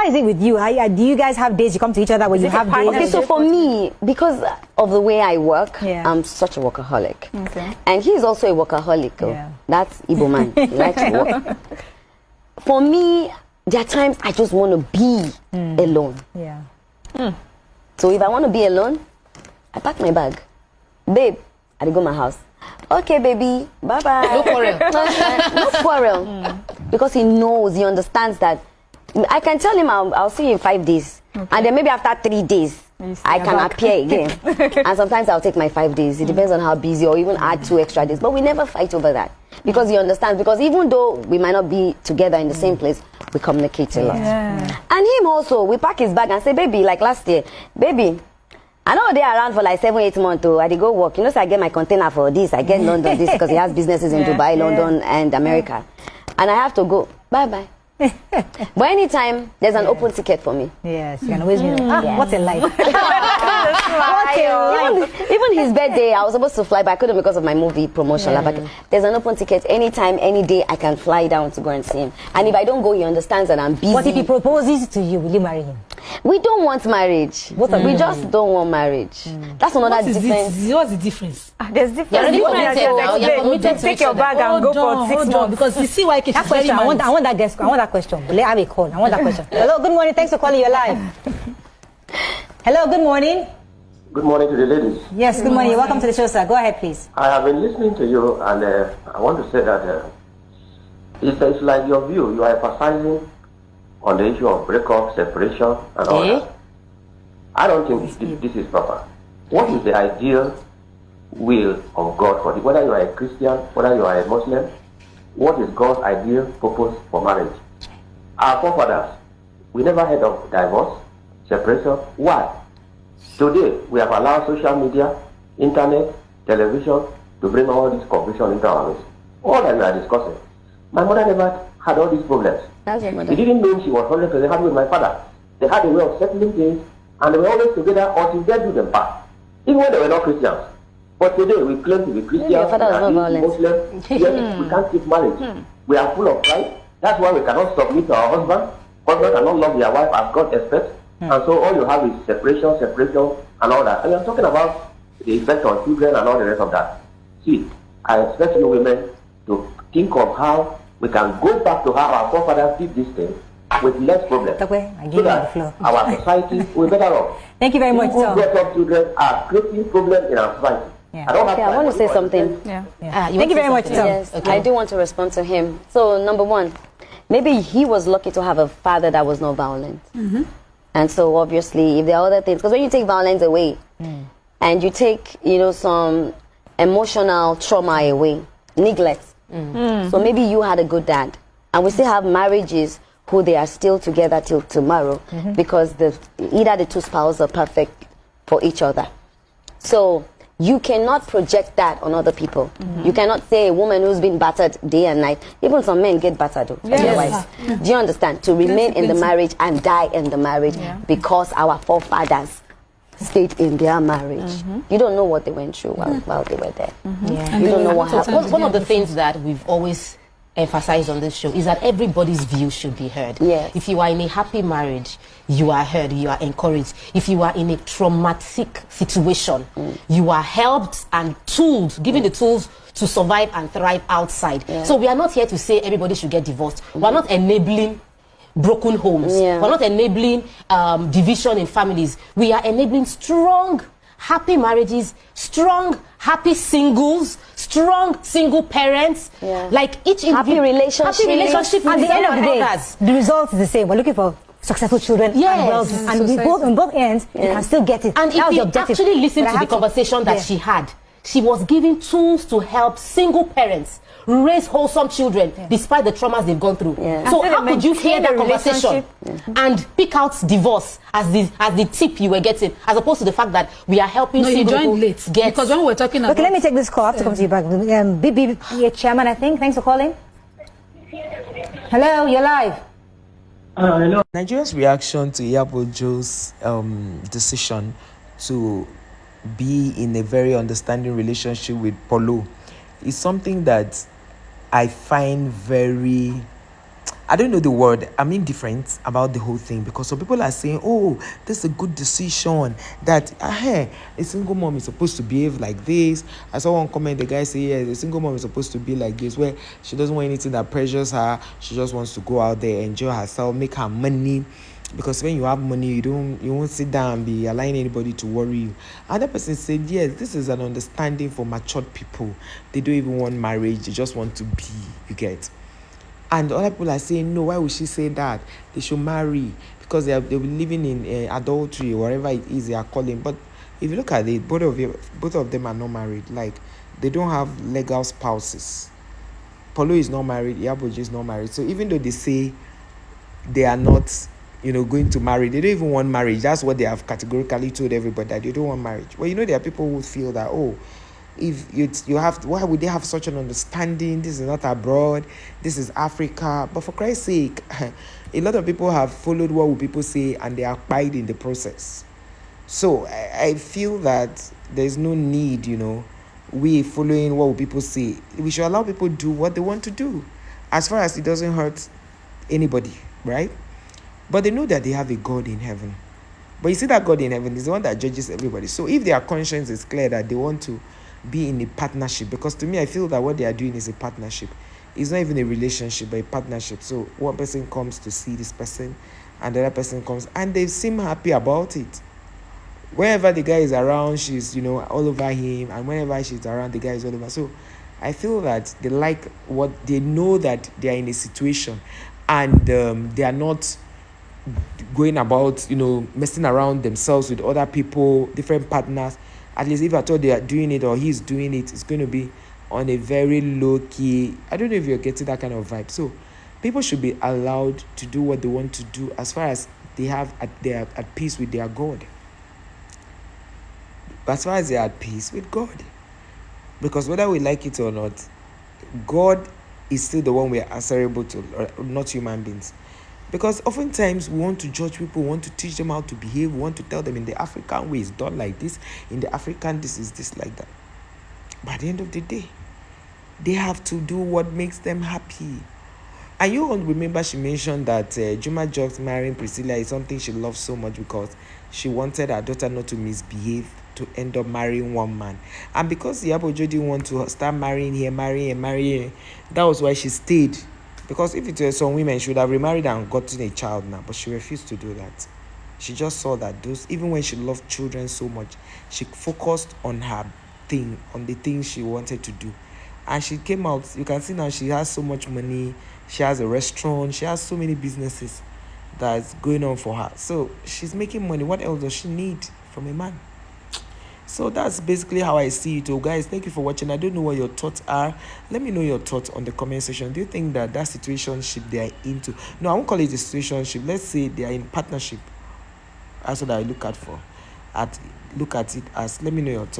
How is it with you? Do you guys have days you come to each other when you have days? Okay, so for me, because of the way I work, I'm such a workaholic. Okay. And he's also a workaholic. Yeah. That's Igbo man. He likes to work. For me, there are times I just want to be alone. Yeah. So if I want to be alone, I pack my bag. Babe, I go to my house. Okay, baby, bye-bye. No quarrel. No quarrel. Because he knows, he understands that I can tell him I'll see you in 5 days. Okay. And then maybe after 3 days, I can appear again. And sometimes I'll take my 5 days. It depends on how busy, or even add 2 extra days. But we never fight over that. Because he understands. Because even though we might not be together in the same place, we communicate a lot. Yeah. And him also, we pack his bag and say, baby, like last year, baby, I know they're around for like 7-8 months. I did go work. You know, so I get my container for this. I get London this because he has businesses in Dubai, London, and America. And I have to go. Bye-bye. But anytime there's an open ticket for me. Yes, you can always be like, what a life. Even his birthday, I was supposed to fly, but I couldn't because of my movie promotion. But there's an open ticket. Anytime, any day, I can fly down to go and see him. And if I don't go, he understands that I'm busy. What if he proposes to you? Will you marry him? We don't want marriage. We just don't want marriage. That's another difference. What's the difference? There's difference. Take your bag and go for 6 months. Because you see why it's that question, I want that guest. I want that question. Let have a call. I want that question. Hello, good morning. Thanks for calling. You're live. Hello, good morning. Good morning to the ladies. Yes, good morning. Welcome to the show, sir. Go ahead, please. I have been listening to you, and I want to say that it's like your view. You are emphasizing on the issue of breakup, separation, and all that. I don't think this is proper. What is the ideal will of God for it? Whether you are a Christian, whether you are a Muslim, what is God's ideal purpose for marriage? Our forefathers, we never heard of divorce, separation. Why? Today, we have allowed social media, internet, television to bring all this confusion into our lives. All that we are discussing. My mother never had all these problems. It didn't mean she was 100% happy with my father. They had a way of settling things, and they were always together until death do them part. Even when they were not Christians. But today, we claim to be Christians, Muslims, yet we can't keep marriage. We are full of pride. That's why we cannot submit to our husband. Husband cannot love their wife as God expects. And so all you have is separation, and all that. And I'm talking about the effect on children and all the rest of that. See, I expect you women to think of how we can go back to how our forefathers did this thing with less problems. Okay, I give you the floor. Our society will be better off. Thank you very much, sir. Brought up children are creating problems in our society. Yeah. I want to say something. Thank you very much, sir. Yes, I do want to respond to him. So, number one, maybe he was lucky to have a father that was not violent. And so, obviously, if there are other things, because when you take violence away, and you take, some emotional trauma away, neglect. So maybe you had a good dad. And we still have marriages who they are still together till tomorrow because either the two spouses are perfect for each other. So you cannot project that on other people. You cannot say a woman who's been battered day and night. Even some men get battered. Otherwise, do you understand? To remain in the marriage and die in the marriage because our forefathers stayed in their marriage. You don't know what they went through while they were there. You don't know what happened. One of the things that we've always emphasized on this show is that everybody's view should be heard. If you are in a happy marriage, you are heard, you are encouraged. If you are in a traumatic situation, you are helped and tooled, given the tools to survive and thrive outside. So we are not here to say everybody should get divorced. We are not enabling broken homes. We're not enabling division in families. We are enabling strong, happy marriages, strong, happy singles, strong single parents, like each happy relationship. At the end of the day, the result is the same. We're looking for successful children and wealth, and on both ends, you can still get it. And if you actually listen to the conversation that she had, she was giving tools to help single parents raise wholesome children despite the traumas they've gone through. So how could you hear that conversation and pick out divorce as the tip you were getting, as opposed to the fact that we are helping you joined late because when we were talking about... Okay, let me take this call. I have to come to you back. BB Chairman, I think. Thanks for calling. Hello, you're live. Hello. Nigerians' reaction to Iyabo Joe's decision to be in a very understanding relationship with Paulo is something that I find very I don't know the word. I'm indifferent about the whole thing because some people are saying, "Oh, this is a good decision. That a single mom is supposed to behave like this." I saw one comment. The guy say, "Yeah, the single mom is supposed to be like this, where she doesn't want anything that pressures her. She just wants to go out there, enjoy herself, make her money." Because when you have money, you won't sit down and be allowing anybody to worry you. Another person said, "Yes, this is an understanding for matured people. They don't even want marriage; they just want to be." You get. And other people are saying, "No, why would she say that? They should marry because they'll be living in adultery, whatever it is they are calling." But if you look at it, both of them are not married. Like, they don't have legal spouses. Paulo is not married. Iyabo is not married. So even though they say they are not, going to marry, they don't even want marriage. That's what they have categorically told everybody, that they don't want marriage. Well, there are people who feel that, oh, if you have, why would they have such an understanding? This is not abroad, this is Africa. But for Christ's sake, a lot of people have followed what would people say, and they are quiet in the process. So I feel that there's no need, we following what would people say. We should allow people do what they want to do, as far as it doesn't hurt anybody, right? But they know that they have a God in heaven. But you see, that God in heaven is the one that judges everybody. So if their conscience is clear that they want to be in a partnership, because to me, I feel that what they are doing is a partnership. It's not even a relationship, but a partnership. So one person comes to see this person, and the other person comes, and they seem happy about it. Wherever the guy is around, she's, all over him, and whenever she's around, the guy is all over. So I feel that they like what they know, that they are in a situation, and they are not going about, messing around themselves with other people, different partners. At least if at all they are doing it, or he's doing it, it's going to be on a very low key. I don't know if you're getting that kind of vibe. So people should be allowed to do what they want to do, as far as they are at peace with their God. As far as they are at peace with God. Because whether we like it or not, God is still the one we are answerable to, or not human beings. Because oftentimes we want to judge people, we want to teach them how to behave, we want to tell them in the African way it's done like this, in the African this is this like that. But at the end of the day, they have to do what makes them happy. And you won't remember she mentioned that Juma Jokes marrying Priscilla is something she loves so much, because she wanted her daughter not to misbehave, to end up marrying one man. And because Iyabo didn't want to start marrying, that was why she stayed. Because if it were some women, she would have remarried and gotten a child now, but she refused to do that. She just saw that even when she loved children so much, she focused on her thing, on the things she wanted to do. And she came out, you can see now she has so much money, she has a restaurant, she has so many businesses that's going on for her. So she's making money. What else does she need from a man? So that's basically how I see it. Oh, guys, thank you for watching. I don't know what your thoughts are. Let me know your thoughts on the comment section. Do you think that situationship they are into? No, I won't call it a situationship. Let's say they are in partnership. That's what I look at it as. Let me know your thoughts.